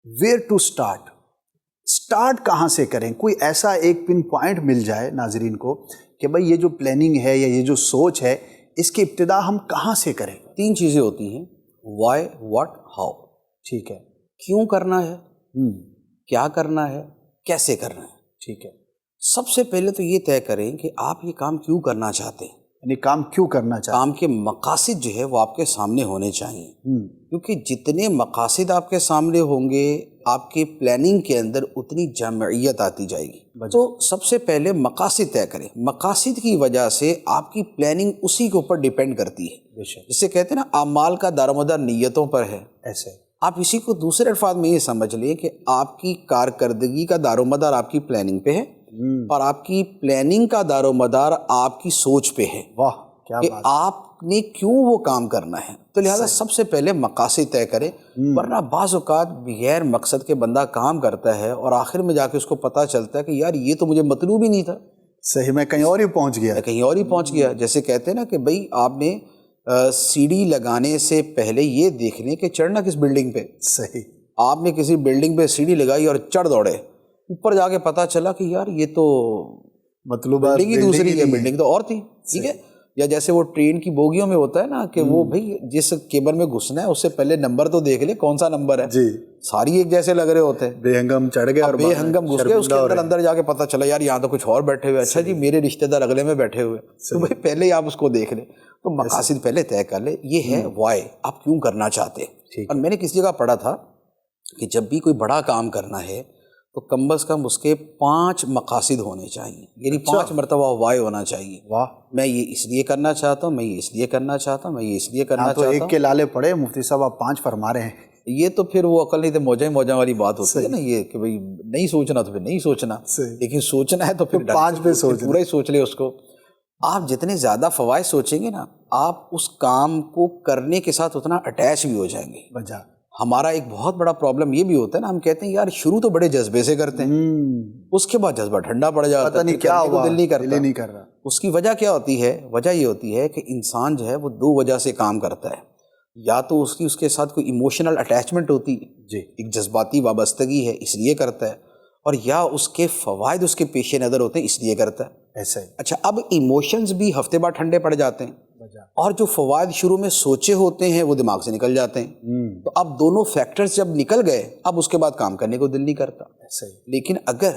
Where to start کہاں سے کریں؟ کوئی ایسا ایک پن پوائنٹ مل جائے ناظرین کو کہ بھائی یہ جو پلاننگ ہے یا یہ جو سوچ ہے اس کی ابتدا ہم کہاں سے کریں؟ 3 چیزیں ہوتی ہیں، وائی، واٹ، ہاؤ. ٹھیک ہے. کیوں کرنا ہے، کیا کرنا ہے، کیسے کرنا ہے. ٹھیک ہے. سب سے پہلے تو یہ طے کریں کہ آپ یہ کام کیوں کرنا چاہتے ہیں. یعنی کام کیوں کرنا چاہتے ہیں؟ کام کے مقاصد جو ہے وہ آپ کے سامنے ہونے چاہیے، کیونکہ جتنے مقاصد آپ کے سامنے ہوں گے آپ کی پلاننگ کے اندر اتنی جامعیت آتی جائے گی. تو سب سے پہلے مقاصد طے کریں. مقاصد کی وجہ سے آپ کی پلاننگ اسی کے اوپر ڈیپینڈ کرتی ہے. جسے کہتے ہیں نا اعمال کا دار و مدار نیتوں پر ہے. ایسے آپ اسی کو دوسرے الفاظ میں یہ سمجھ لیں کہ آپ کی کارکردگی کا دار و مدار آپ کی پلاننگ پہ ہے اور آپ کی پلاننگ کا دار و مدار آپ کی سوچ پہ ہے. واہ کیا کہ بات. آپ نے کیوں وہ کام کرنا ہے. تو لہٰذا سب سے پہلے مقاصد طے کریں، ورنہ بعض اوقات بغیر مقصد کے بندہ کام کرتا ہے اور آخر میں جا کے اس کو پتہ چلتا ہے کہ یار یہ تو مجھے مطلوب ہی نہیں تھا. صحیح، میں کہیں اور ہی پہنچ گیا. کہیں اور ہی پہنچ گیا. جیسے کہتے ہیں نا کہ بھئی آپ نے سیڑھی لگانے سے پہلے یہ دیکھ لیں کہ چڑھنا کس بلڈنگ پہ. صحیح. آپ نے کسی بلڈنگ پہ سیڑھی لگائی اور چڑھ دوڑے، اوپر جا کے پتہ چلا کہ یار یہ تو مطلب بلڈنگ ہی دوسری ہے، بلڈنگ تو اور تھی. ٹھیک ہے. یا جیسے وہ ٹرین کی بوگیوں میں ہوتا ہے نا کہ وہ بھئی جس کیبن میں گھسنا ہے اس سے پہلے نمبر تو دیکھ لے کون سا نمبر ہے. جی. ساری ایک جیسے لگ رہے ہوتے ہیں. بے ہنگم چڑھ گئے اور بے ہنگم گھس گئے، اس کے اندر جا کے پتہ چلا یار یہاں تو کچھ اور بیٹھے ہوئے. اچھا جی میرے رشتہ دار اگلے میں بیٹھے ہوئے. تو بھائی پہلے ہی آپ اس کو دیکھ لیں. تو مقاصد پہلے طے کر لیں. یہ ہے وائی، آپ کیوں کرنا چاہتے ہیں. اور میں نے کسی جگہ پڑھا تھا کہ جب بھی کوئی بڑا کام کرنا ہے تو کم از کم اس کے 5 مقاصد ہونے چاہیے، یعنی 5 مرتبہ وائی ہونا چاہیے. واہ. میں یہ اس لیے کرنا چاہتا ہوں، میں یہ اس لیے کرنا چاہتا ہوں، میں یہ اس لیے کرنا چاہتا ہوں. ایک کے لالے پڑے مفتی صاحب آپ 5 فرما رہے ہیں. یہ تو پھر وہ عقل نہیں تو موجیں والی بات ہوتی ہے نا، یہ کہ بھئی نہیں سوچنا تو پھر نہیں سوچنا، لیکن سوچنا ہے تو پھر 5 پہ سوچ پورا ہی سوچ لے اس کو. آپ جتنے زیادہ فوائد سوچیں گے نا آپ اس کام کو کرنے کے ساتھ اتنا اٹیچ بھی ہو جائیں گے. بجا ہمارا ایک بہت بڑا پرابلم یہ بھی ہوتا ہے نا، ہم کہتے ہیں یار شروع تو بڑے جذبے سے کرتے ہیں، اس کے بعد جذبہ ٹھنڈا پڑ جاتا ہے، پتہ نہیں کیا ہوا، دل نہیں کر رہا. اس کی وجہ کیا ہوتی ہے؟ وجہ یہ ہوتی ہے کہ انسان جو ہے وہ 2 وجہ سے کام کرتا ہے. یا تو اس کے ساتھ کوئی ایموشنل اٹیچمنٹ ہوتی ہے، جی، ایک جذباتی وابستگی ہے اس لیے کرتا ہے، اور یا اس کے فوائد اس کے پیش نظر ہوتے ہیں اس لیے کرتا ہے. ایسا ہی. اچھا اب ایموشنز بھی ہفتے بعد ٹھنڈے پڑ جاتے ہیں اور جو فوائد شروع میں سوچے ہوتے ہیں وہ دماغ سے نکل جاتے ہیں. تو اب دونوں فیکٹرز جب نکل گئے اب اس کے بعد کام کرنے کو دل نہیں کرتا. ایسا ہی. لیکن اگر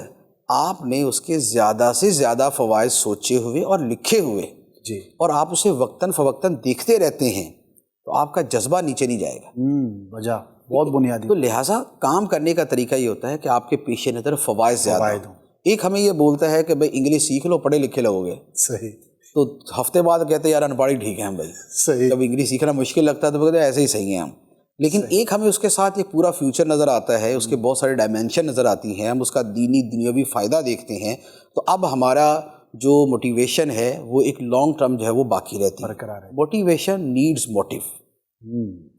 آپ نے اس کے زیادہ سے زیادہ فوائد سوچے ہوئے اور لکھے ہوئے جی اور آپ اسے وقتاً فوقتاً دیکھتے رہتے ہیں تو آپ کا جذبہ نیچے نہیں جائے گا. وجہ بہت بنیادی. تو لہٰذا کام کرنے کا طریقہ یہ ہوتا ہے کہ آپ کے پیش نظر فوائد زیادہ ہوں. ایک ہمیں یہ بولتا ہے کہ بھائی انگلش سیکھ لو، پڑھے لکھے لوگ ہیں. صحیح. تو ہفتے بعد کہتے ہیں یار ان پڑھ ٹھیک ہے ہم بھائی. صحیح. جب انگلش سیکھنا مشکل لگتا ہے تو کہتے ہیں ایسے ہی صحیح ہیں ہم. لیکن ایک ہمیں اس کے ساتھ ایک پورا فیوچر نظر آتا ہے، اس کے بہت سارے ڈائمینشن نظر آتی ہیں، ہم اس کا دینی دنیاوی فائدہ دیکھتے ہیں. تو اب ہمارا جو موٹیویشن ہے وہ ایک لانگ ٹرم جو ہے وہ باقی رہتی ہے. Motivation needs motive.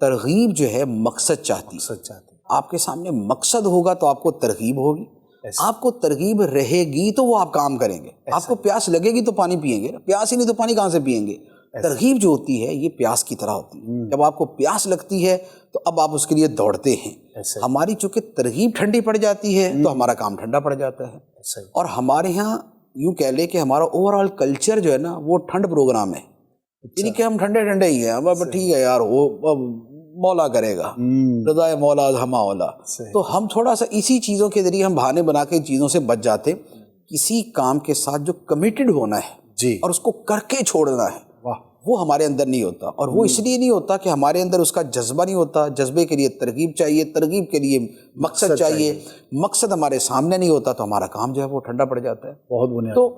ترغیب جو ہے مقصد چاہتی ہے. آپ کے سامنے مقصد ہوگا تو آپ کو ترغیب ہوگی، آپ کو ترغیب رہے گی تو وہ آپ کام کریں گے. آپ کو پیاس لگے گی تو پانی پئیں گے، پیاس ہی نہیں تو پانی کہاں سے پئیں گے. ترغیب جو ہوتی ہے یہ پیاس کی طرح ہوتی ہے. جب آپ کو پیاس لگتی ہے تو اب آپ اس کے لیے دوڑتے ہیں. ہماری چونکہ ترغیب ٹھنڈی پڑ جاتی ہے تو ہمارا کام ٹھنڈا پڑ جاتا ہے. اور ہمارے ہاں یوں کہہ لیں کہ ہمارا اوور آل کلچر جو ہے نا وہ ٹھنڈ پروگرام ہے، یعنی کہ ہم ٹھنڈے ٹھنڈے ہی ہیں. اب ٹھیک ہے یار وہ مولا کرے گا، رضا مولا ہما اولا. تو ہم تھوڑا سا اسی چیزوں کے ذریعے ہم بہانے بنا کے چیزوں سے بچ جاتے. کسی کام کے ساتھ جو کمیٹڈ ہونا ہے جی اور اس کو کر کے چھوڑنا ہے وہ ہمارے اندر نہیں ہوتا. اور وہ اس لیے نہیں ہوتا کہ ہمارے اندر اس کا جذبہ نہیں ہوتا. جذبے کے لیے ترغیب چاہیے، ترغیب کے لیے مقصد چاہیے. مقصد ہمارے سامنے نہیں ہوتا تو ہمارا کام جو ہے وہ ٹھنڈا پڑ جاتا ہے. بہت بنیادی. تو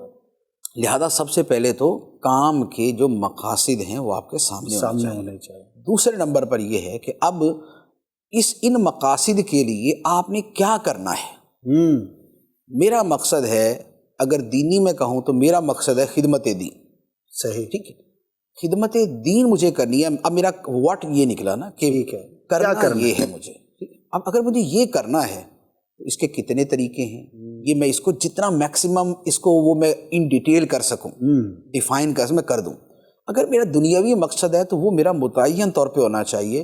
لہذا سب سے پہلے تو کام کے جو مقاصد ہیں وہ آپ کے سامنے ہونے چاہیے. دوسرے نمبر پر یہ ہے کہ اب ان مقاصد کے لیے آپ نے کیا کرنا ہے. میرا مقصد ہے، اگر دینی میں کہوں تو میرا مقصد ہے خدمت دین. صحیح. ٹھیک ہے، خدمت دین مجھے کرنی ہے. اب میرا واٹ یہ نکلا نا کہ کرنا یہ ہے مجھے. اب اگر مجھے یہ کرنا ہے تو اس کے کتنے طریقے ہیں، یہ میں اس کو جتنا میکسیمم اس کو وہ میں ان ڈیٹیل کر سکوں، ڈیفائن کر دوں. اگر میرا دنیاوی مقصد ہے تو وہ میرا متعین طور پہ ہونا چاہیے.